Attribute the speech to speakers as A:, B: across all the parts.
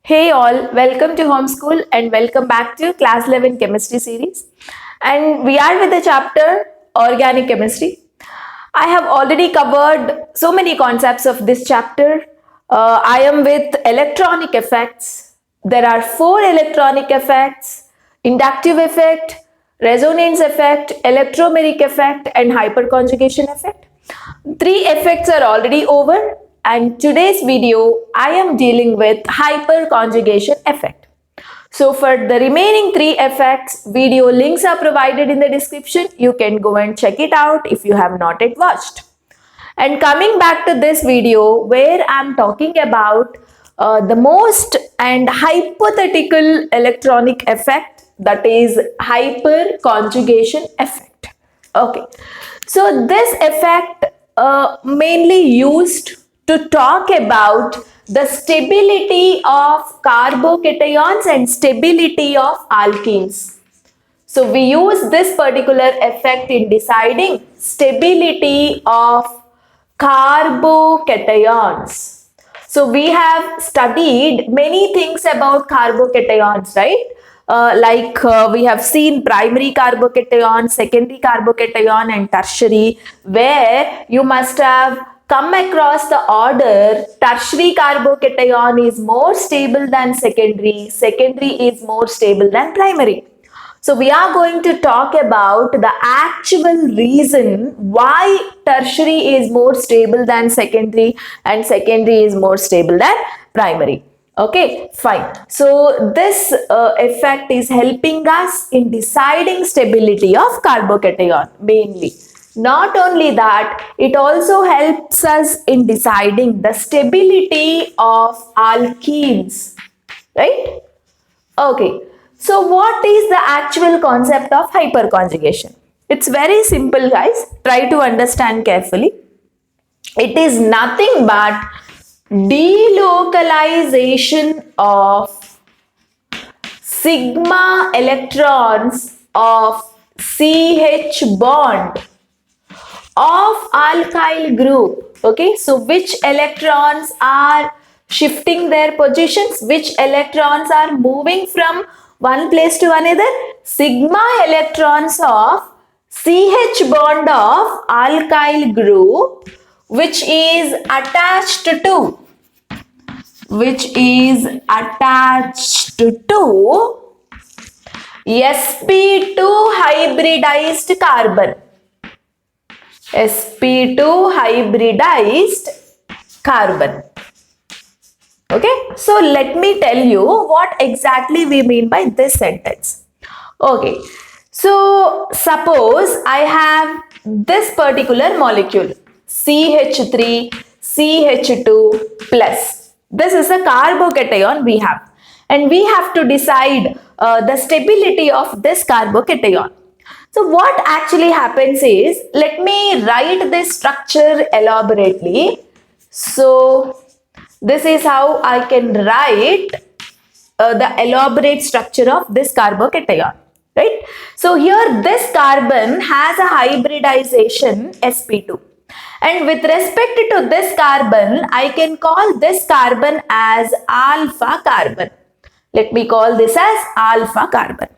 A: Hey all, welcome to Homeschool and welcome back to Class 11 Chemistry series. And we are with the chapter Organic Chemistry. I have already covered so many concepts of this chapter. I am with electronic effects. There are 4 electronic effects: inductive effect, resonance effect, electromeric effect, and hyperconjugation effect. 3 effects are already over, and today's video I am dealing with hyperconjugation effect. So for the remaining 3 effects, video links are provided in the description. You can go and check it out if you have not yet watched. And coming back to this video where I'm talking about the most and hypothetical electronic effect, that is hyperconjugation effect. Okay, so this effect mainly used to talk about the stability of carbocations and stability of alkenes. So we use this particular effect in deciding stability of carbocations. So we have studied many things about carbocations, right? We have seen primary carbocation, secondary carbocation, and tertiary, where you must have come across the order tertiary carbocation is more stable than secondary is more stable than primary. So we are going to talk about the actual reason why tertiary is more stable than secondary and secondary is more stable than primary. Okay, fine. So this effect is helping us in deciding stability of carbocation mainly. Not only that, it also helps us in deciding the stability of alkenes, right? Okay, so what is the actual concept of hyperconjugation? It's very simple, guys. Try to understand carefully. It is nothing but delocalization of sigma electrons of CH bond of alkyl group. Okay, so which electrons are shifting their positions, which electrons are moving from one place to another? Sigma electrons of CH bond of alkyl group which is attached to sp2 hybridized carbon. sp2 hybridized carbon. Okay, so let me tell you what exactly we mean by this sentence. Okay, so suppose I have this particular molecule CH3 CH2 plus. This is a carbocation we have, and we have to decide the stability of this carbocation. So what actually happens is, let me write this structure elaborately. So this is how I can write the elaborate structure of this carbocation, right? So here this carbon has a hybridization sp2, and with respect to this carbon, I can call this carbon as alpha carbon. Let me call this as alpha carbon.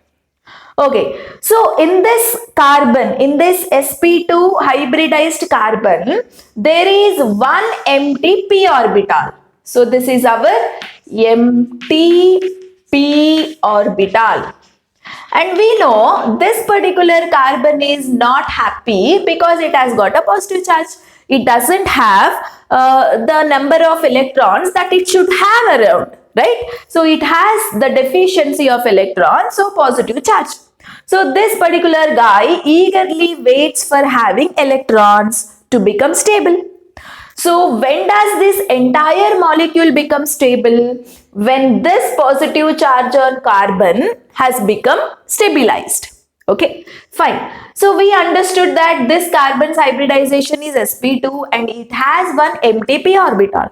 A: Okay, so in this carbon, in this sp2 hybridized carbon, there is one empty p orbital. So this is our empty p orbital. And we know this particular carbon is not happy because it has got a positive charge. It doesn't have the number of electrons that it should have around, right? So it has the deficiency of electrons, so positive charge. So this particular guy eagerly waits for having electrons to become stable. So when does this entire molecule become stable? When this positive charge on carbon has become stabilized. Okay, fine. So we understood that this carbon's hybridization is sp2 and it has one empty p orbital.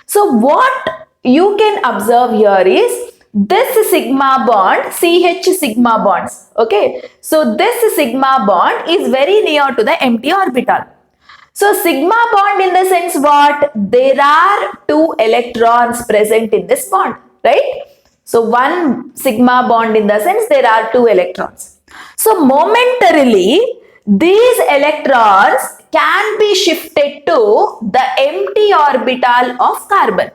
A: So what you can observe here is this sigma bond, CH sigma bonds. Okay, so this sigma bond is very near to the empty orbital. So sigma bond in the sense what? There are 2 electrons present in this bond. right? So one sigma bond in the sense there are two electrons. So momentarily, these electrons can be shifted to the empty orbital of carbon.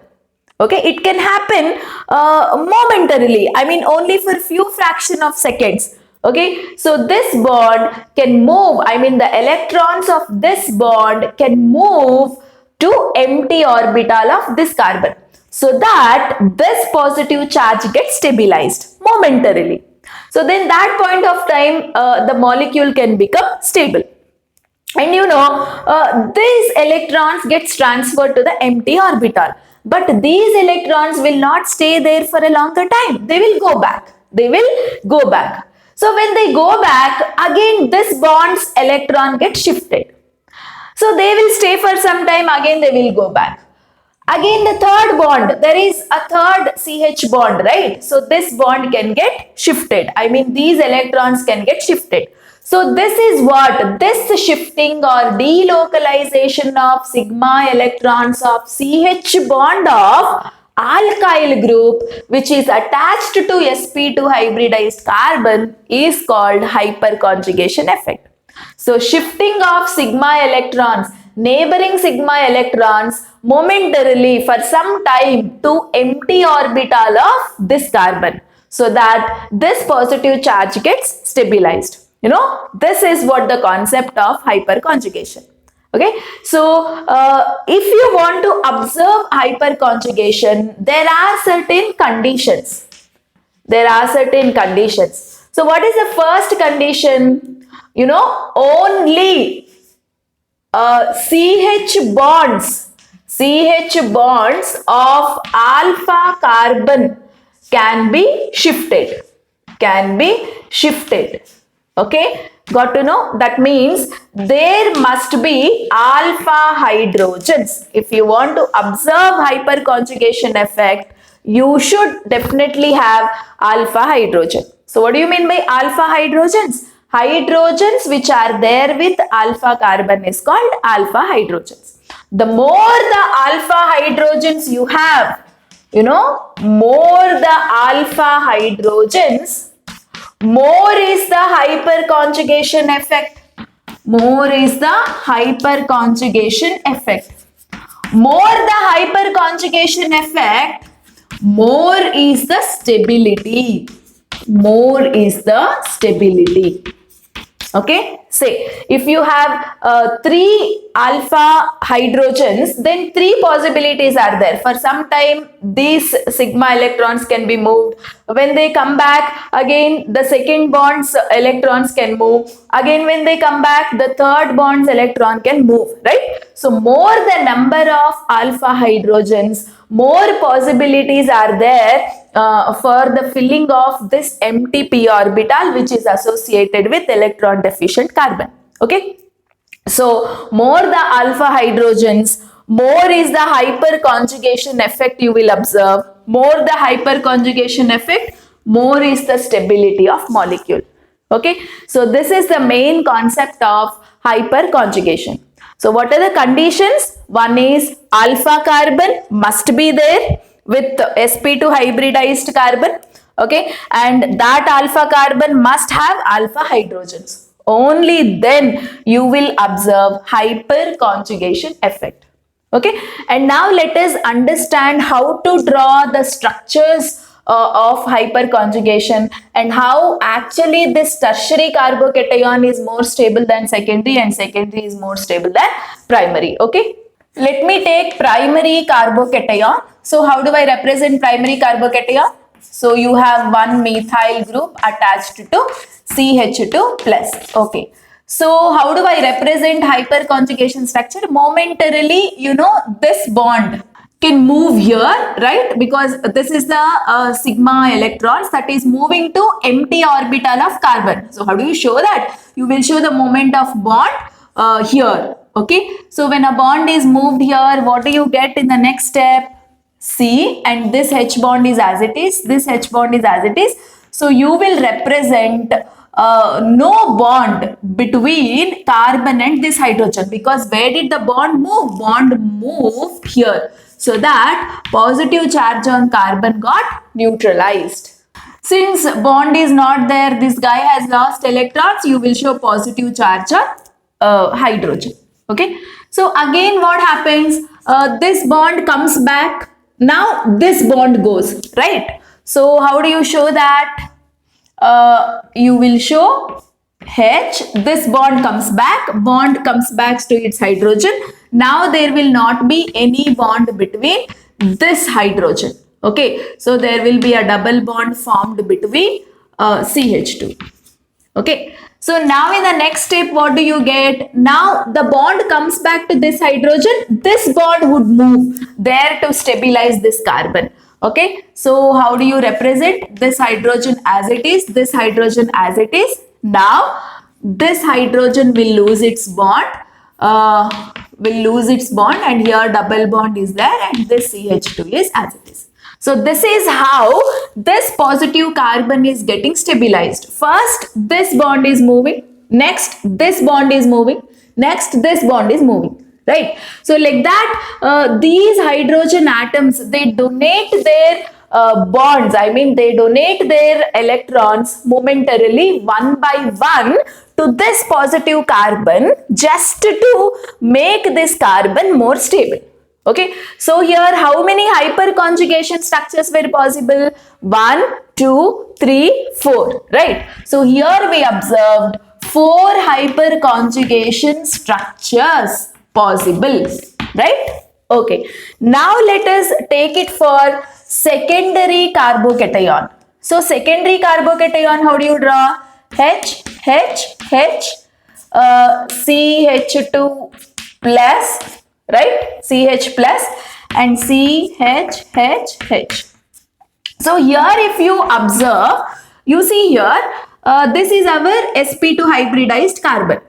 A: Okay, it can happen momentarily. I mean, only for few fraction of seconds. Okay, so this bond can move. I mean, the electrons of this bond can move to empty orbital of this carbon, so that this positive charge gets stabilized momentarily. So then that point of time, the molecule can become stable. And these electrons gets transferred to the empty orbital. But these electrons will not stay there for a longer time. They will go back. They will go back. So when they go back, again this bond's electron gets shifted. So they will stay for some time, again they will go back. Again the third bond, there is a third CH bond, right? So this bond can get shifted. I mean, these electrons can get shifted. So this is what, this shifting or delocalization of sigma electrons of CH bond of alkyl group which is attached to sp2 hybridized carbon is called hyperconjugation effect. So shifting of sigma electrons, neighboring sigma electrons momentarily for some time to empty orbital of this carbon, so that this positive charge gets stabilized. This is what the concept of hyperconjugation. Okay, so if you want to observe hyperconjugation, there are certain conditions. So what is the first condition? Only CH bonds of alpha carbon can be shifted. Okay, got to know? That means there must be alpha hydrogens. If you want to observe hyperconjugation effect, you should definitely have alpha hydrogen. So what do you mean by alpha hydrogens? Hydrogens which are there with alpha carbon is called alpha hydrogens. The more the alpha hydrogens you have, more the alpha hydrogens, more is the hyperconjugation effect. More is the hyperconjugation effect. More the hyperconjugation effect, more is the stability. More is the stability. Okay, say if you have 3 alpha hydrogens, then 3 possibilities are there. For some time these sigma electrons can be moved. When they come back, again the second bond's electrons can move. Again when they come back, the third bond's electron can move, right? So more the number of alpha hydrogens, more possibilities are there for the filling of this empty p orbital which is associated with electron deficient carbon. Okay, so more the alpha hydrogens, more is the hyperconjugation effect you will observe. More the hyperconjugation effect, more is the stability of molecule. Okay, so this is the main concept of hyperconjugation. So what are the conditions? One is alpha carbon must be there with sp2 hybridized carbon. Okay, and that alpha carbon must have alpha hydrogens. Only then you will observe hyperconjugation effect. Okay, and now let us understand how to draw the structures of hyperconjugation and how actually this tertiary carbocation is more stable than secondary and secondary is more stable than primary. Okay, let me take primary carbocation. So how do I represent primary carbocation? So you have one methyl group attached to CH2 plus. Okay, so how do I represent hyperconjugation structure? Momentarily, this bond can move here, right? Because this is the sigma electrons that is moving to empty orbital of carbon. So how do you show that? You will show the moment of bond here. Okay, so when a bond is moved here, what do you get in the next step? C, and this H bond is as it is. This H bond is as it is. So you will represent no bond between carbon and this hydrogen, because where did the bond move? Bond moved here. so that positive charge on carbon got neutralized. Since bond is not there, this guy has lost electrons, you will show positive charge on hydrogen. Okay, so again what happens, this bond comes back, now this bond goes, right? So how do you show that? You will show H, this bond comes back to its hydrogen. Now there will not be any bond between this hydrogen. Okay, so there will be a double bond formed between CH2. Okay, so now in the next step, what do you get? Now the bond comes back to this hydrogen, this bond would move there to stabilize this carbon. Okay, so how do you represent this hydrogen as it is, this hydrogen as it is? Now this hydrogen will lose its bond, and here double bond is there, and this CH2 is as it is. So this is how this positive carbon is getting stabilized. First this bond is moving, next this bond is moving, next this bond is moving, right? So like that, these hydrogen atoms, they donate their bonds, I mean they donate their electrons momentarily one by one to this positive carbon just to make this carbon more stable. Okay, so here how many hyperconjugation structures were possible? 1, 2, 3, 4, right? So here we observed 4 hyperconjugation structures possible, right? Okay, now let us take it for secondary carbocation. So secondary carbocation, how do you draw? H, H, H, CH2 plus, right? CH plus and CH, H, H. So here if you observe, you see here, this is our sp2 hybridized carbon.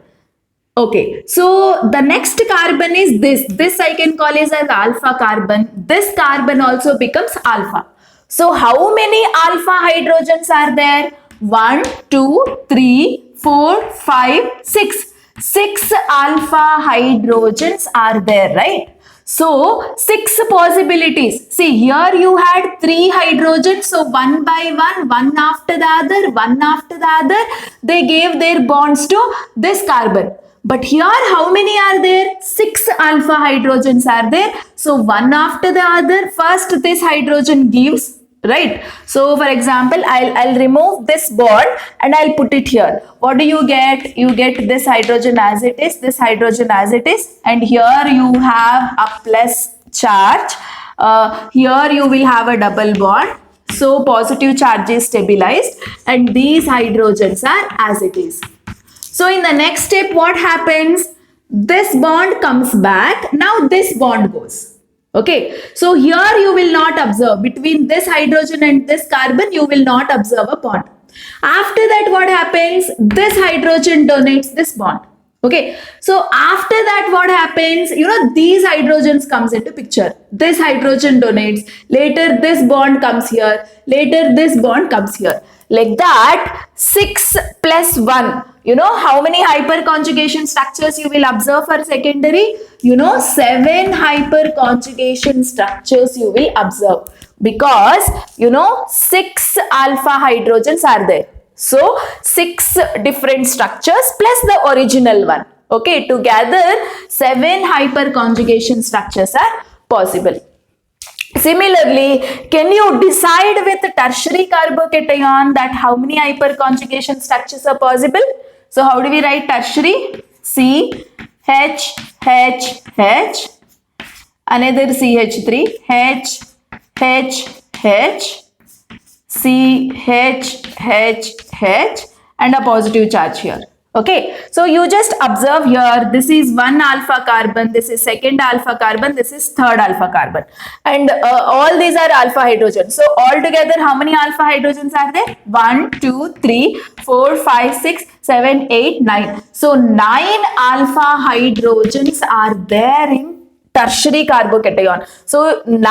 A: Okay, so the next carbon is this I can call it as alpha carbon. This carbon also becomes alpha. So how many alpha hydrogens are there? 1, 2, 3, 4, 5, 6. 6 alpha hydrogens are there, right? So 6 possibilities. See here you had 3 hydrogens, so one by one after the other, one after the other, they gave their bonds to this carbon. But here how many are there? 6 alpha hydrogens are there. So one after the other, first this hydrogen gives, right? So for example, I'll remove this bond and I'll put it here. What do you get? You get this hydrogen as it is, this hydrogen as it is, and here you have a plus charge. Here you will have a double bond. So positive charge is stabilized and these hydrogens are as it is. So in the next step, what happens? This bond comes back. Now this bond goes. Okay, so here you will not observe between this hydrogen and this carbon, you will not observe a bond. After that, what happens? This hydrogen donates this bond. Okay, so after that, what happens? You know, these hydrogens comes into picture. This hydrogen donates. Later, this bond comes here. Later, this bond comes here. Like that, 6 plus 1. You know how many hyperconjugation structures you will observe for secondary? You know, 7 hyperconjugation structures you will observe because, you know, 6 alpha hydrogens are there. So 6 different structures plus the original one. Okay, together 7 hyperconjugation structures are possible. Similarly, can you decide with tertiary carbocation that how many hyperconjugation structures are possible? So how do we write tertiary? C, H, H, H, another CH3, H, H, H, C, H, H, H, and a positive charge here. Okay, so you just observe here, this is 1 alpha carbon, this is 2nd alpha carbon, this is 3rd alpha carbon, and all these are alpha hydrogens. So all together how many alpha hydrogens are there? 1, 2, 3, 4, 5, 6, 7, 8, 9. So 9 alpha hydrogens are there in tertiary carbocation. So 9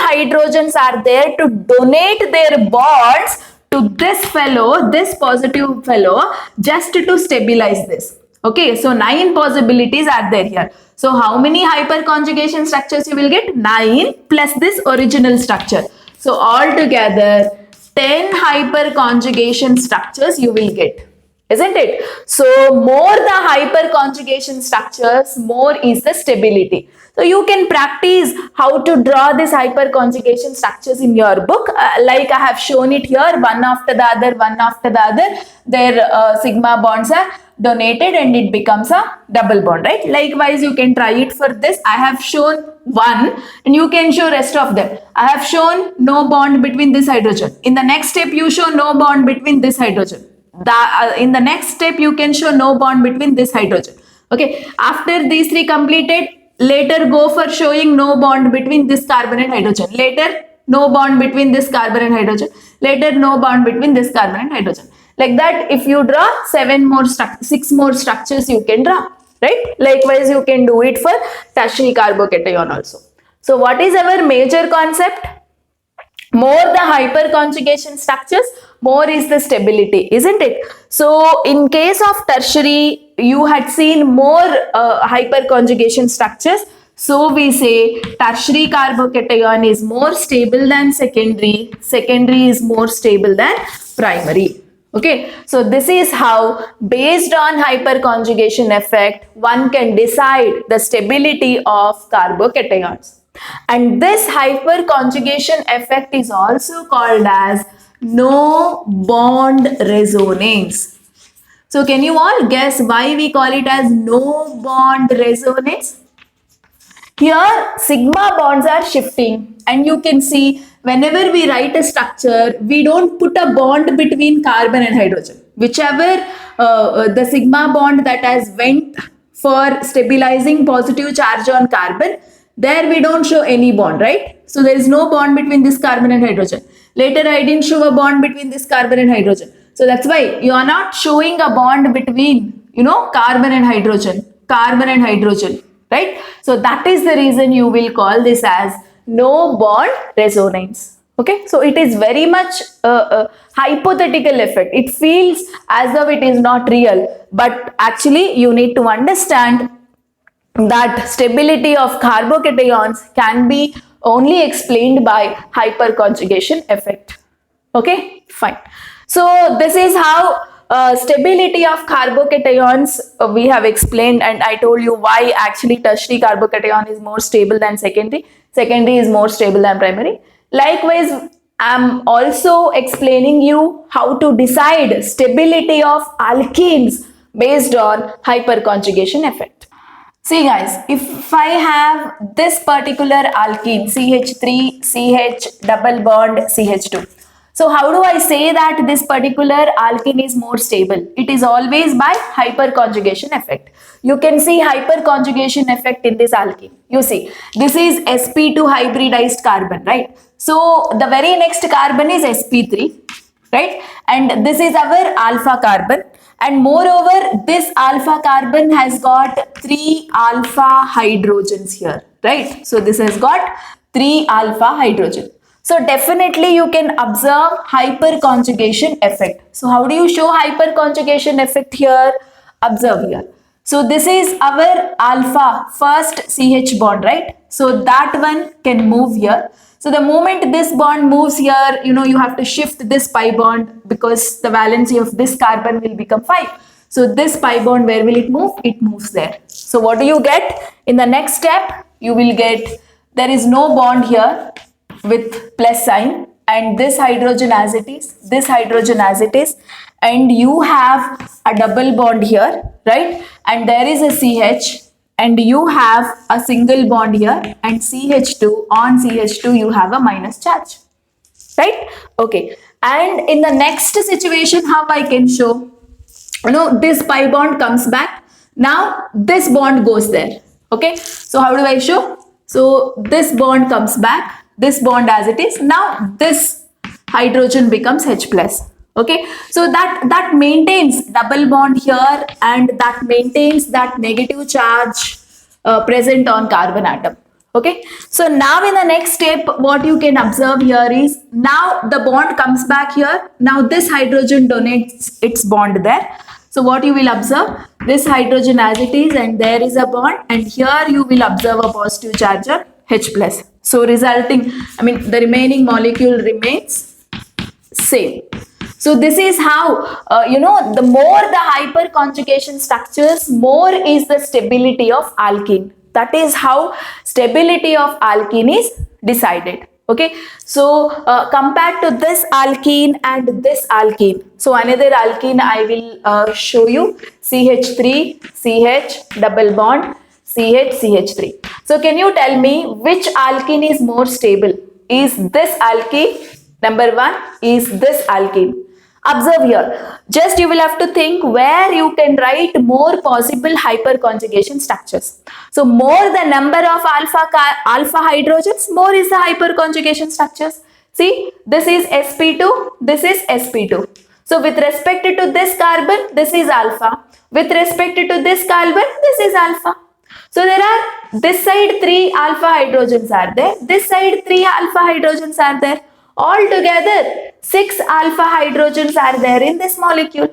A: hydrogens are there to donate their bonds to this fellow, this positive fellow, just to stabilize this. Okay, so 9 possibilities are there here. So how many hyperconjugation structures you will get? 9 plus this original structure. So altogether 10 hyperconjugation structures you will get, isn't it? So more the hyperconjugation structures, more is the stability. So you can practice how to draw this hyperconjugation structures in your book. Like I have shown it here, one after the other, one after the other. Their sigma bonds are donated and it becomes a double bond, right? Likewise, you can try it for this. I have shown one and you can show rest of them. I have shown no bond between this hydrogen. In the next step, you show no bond between this hydrogen. In the next step, you can show no bond between this hydrogen. Okay, after these three completed, later go for showing no bond between this carbon and hydrogen. Later, no bond between this carbon and hydrogen. Later, no bond between this carbon and hydrogen. Like that, if you draw 6 more structures you can draw, right? Likewise, you can do it for tertiary carbocation also. So what is our major concept? More the hyperconjugation structures, more is the stability, isn't it? So in case of tertiary, you had seen more hyperconjugation structures. So we say tertiary carbocation is more stable than secondary. Secondary is more stable than primary. Okay, so this is how, based on hyperconjugation effect, one can decide the stability of carbocations. And this hyperconjugation effect is also called as no bond resonance. So can you all guess why we call it as no bond resonance? Here sigma bonds are shifting and you can see whenever we write a structure, we don't put a bond between carbon and hydrogen. Whichever the sigma bond that has went for stabilizing positive charge on carbon, there we don't show any bond, right? So there is no bond between this carbon and hydrogen. Later I didn't show a bond between this carbon and hydrogen. So that's why you are not showing a bond between, carbon and hydrogen, right? So that is the reason you will call this as no bond resonance. Okay, so it is very much a hypothetical effect. It feels as though it is not real, but actually you need to understand that stability of carbocations can be only explained by hyperconjugation effect. Okay, fine. So this is how stability of carbocations we have explained, and I told you why actually tertiary carbocation is more stable than secondary. Secondary is more stable than primary. Likewise, I am also explaining you how to decide stability of alkenes based on hyperconjugation effect. See guys, if I have this particular alkene CH3, CH double bond CH2. So how do I say that this particular alkene is more stable? It is always by hyperconjugation effect. You can see hyperconjugation effect in this alkene. You see, this is sp2 hybridized carbon, right? So the very next carbon is sp3, right? And this is our alpha carbon. And moreover, this alpha carbon has got 3 alpha hydrogens here, right? So this has got 3 alpha hydrogen. So definitely you can observe hyperconjugation effect. So how do you show hyperconjugation effect here? Observe here. So this is our alpha first CH bond, right? So that one can move here. So the moment this bond moves here, you have to shift this pi bond because the valency of this carbon will become 5. So this pi bond, where will it move? It moves there. So what do you get? In the next step, you will get, there is no bond here with plus sign, and this hydrogen as it is, this hydrogen as it is, and you have a double bond here, right? And there is a CH, and you have a single bond here, and CH2, on CH2 you have a minus charge, right? Okay, and in the next situation, how I can show, this pi bond comes back, now this bond goes there. Okay, so how do I show? So this bond comes back, this bond as it is, now this hydrogen becomes H plus. Okay, so that maintains double bond here, and that maintains that negative charge present on carbon atom. Okay, so now in the next step, what you can observe here is, now the bond comes back here, now this hydrogen donates its bond there. So what you will observe, this hydrogen as it is, and there is a bond, and here you will observe a positive charge on H plus. So resulting, the remaining molecule remains same. So this is how, the more the hyperconjugation structures, more is the stability of alkene. That is how stability of alkene is decided. Okay, so compared to this alkene and this alkene, so another alkene I will show you, CH3, CH, double bond, CH, CH3. So can you tell me which alkene is more stable? Is this alkene? Number one is this alkene. Observe here. Just you will have to think where you can write more possible hyperconjugation structures. So more the number of alpha hydrogens, more is the hyperconjugation structures. See, this is sp2, this is sp2. So with respect to this carbon, this is alpha. With respect to this carbon, this is alpha. So there are, this side 3 alpha hydrogens are there, this side 3 alpha hydrogens are there. Altogether 6 alpha hydrogens are there in this molecule,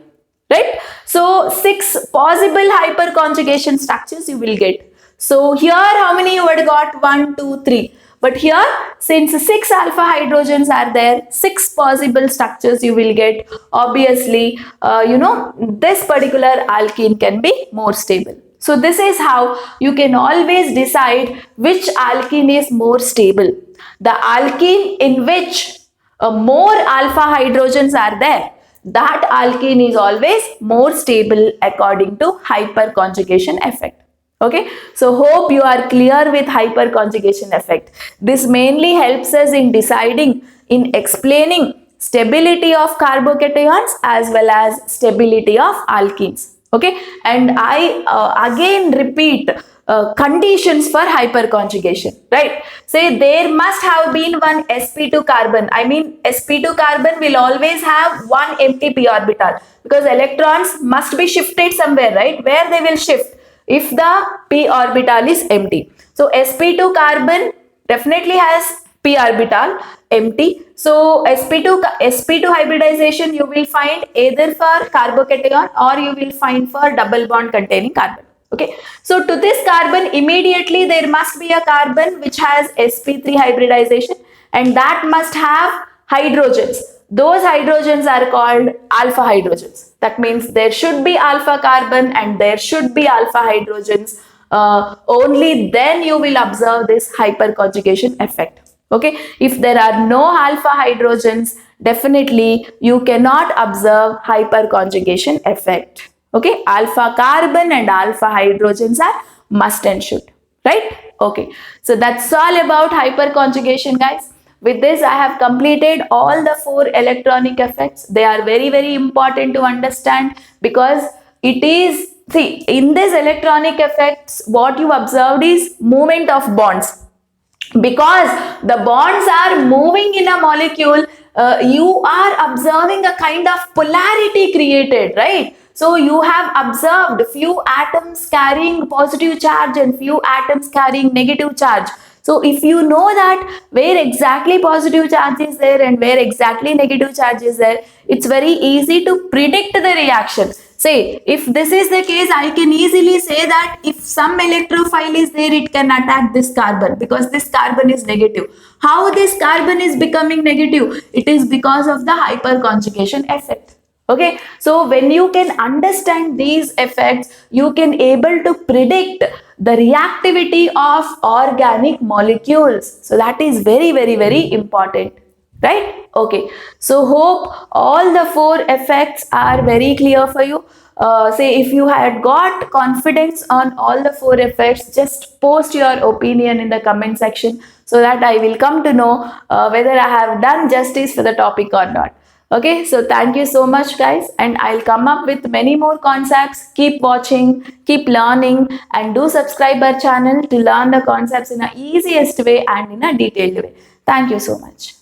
A: right? So 6 possible hyperconjugation structures you will get. So here how many you would got? 1, 2, 3. But here, since 6 alpha hydrogens are there, 6 possible structures you will get. Obviously, this particular alkene can be more stable. So this is how you can always decide which alkene is more stable. The alkene in which more alpha hydrogens are there, that alkene is always more stable according to hyperconjugation effect. Okay, so hope you are clear with hyperconjugation effect. This mainly helps us in deciding, in explaining stability of carbocations as well as stability of alkenes. Okay, and I again repeat conditions for hyperconjugation, right? Say there must have been one sp2 carbon. sp2 carbon will always have one empty p orbital because electrons must be shifted somewhere, right? Where they will shift if the p orbital is empty. So sp2 carbon definitely has p orbital empty. So sp2 hybridization you will find either for carbocation or you will find for double bond containing carbon. Okay, so to this carbon immediately there must be a carbon which has sp3 hybridization, and that must have hydrogens. Those hydrogens are called alpha hydrogens. That means there should be alpha carbon and there should be alpha hydrogens. Only then you will observe this hyperconjugation effect. Okay, if there are no alpha hydrogens, definitely you cannot observe hyperconjugation effect. Okay, alpha carbon and alpha hydrogens are must and should, right? Okay, so that's all about hyperconjugation, guys. With this, I have completed all the 4 electronic effects. They are very, very important to understand because it is, see, in this electronic effects, what you observed is movement of bonds. Because the bonds are moving in a molecule, you are observing a kind of polarity created, right? So you have observed few atoms carrying positive charge and few atoms carrying negative charge. So if you know that where exactly positive charge is there and where exactly negative charge is there, it's very easy to predict the reaction. Say, if this is the case, I can easily say that if some electrophile is there, it can attack this carbon because this carbon is negative. How this carbon is becoming negative? It is because of the hyperconjugation effect. Okay, so when you can understand these effects, you can able to predict the reactivity of organic molecules. So that is very, very, very important, right? Okay, so hope all the 4 effects are very clear for you. Say if you had got confidence on all the 4 effects, just post your opinion in the comment section so that I will come to know whether I have done justice for the topic or not. Okay, so thank you so much, guys, and I'll come up with many more concepts. Keep watching, keep learning, and do subscribe our channel to learn the concepts in the easiest way and in a detailed way. Thank you so much.